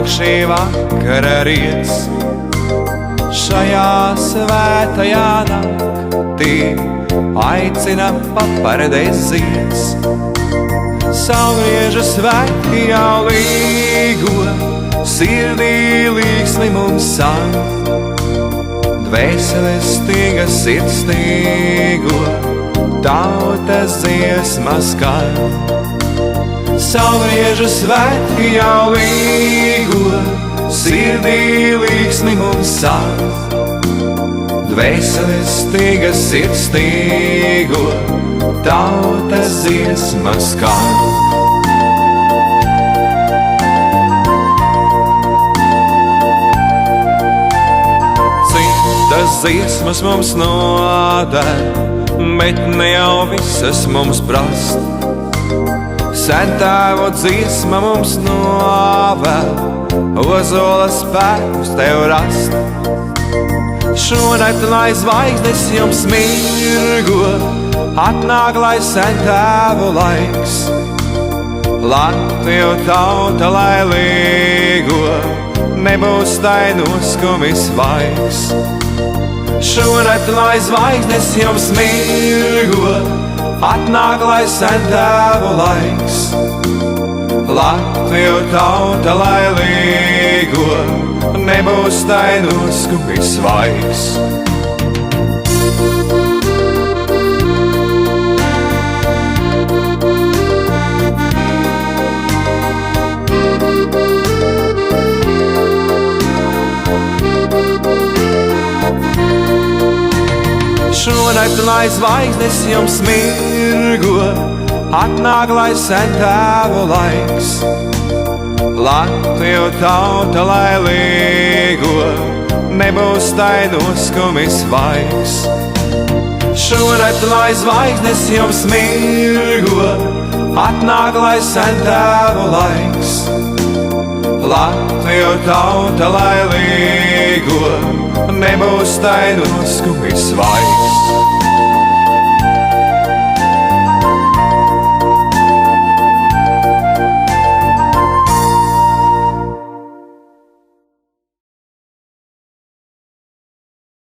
nāk šī vakara riets. Šajā svētajā naktī aicina papardes zieds. Saulriežu svētki jau līgo, sirdī līksmi mums sāp. Dvēseles stinga sirds stīgo, tautas dziesmas skan. Saulriežu svētki jau līgo, sirdī līksmi mums sāp. Dvēseles stinga sirds stīgo, tautas dziesmas skan. Citas dziesmas mums noder, bet ne jau visas mums prast. Sentēvo dziesma mums novēl, ozola spēkus tev rast. Šonakt, lai zvaigznes jums mirgo, atnāk, lai sentēvu laiks. Latviju tauta, lai līgo, nebūs tai noskumis vaigs. Šonakt, lai zvaigznes jums mirgo, atnāk, lai sentēvu laiks. Latviju tauta, lai līgo, nebūs tai noskumis vaigs. Šonakt, lai zvaigznes jums mirgo, atnāk, lai sentēvu laiks. Latviju tauta, lai līgo, nebūs tai noskumis vaigs. Šonakt, lai zvaigznes jums mirgo, atnāk, lai sentēvu laiks. Latviju tauta, lai līgo, nebūs tai noskumis vaigs.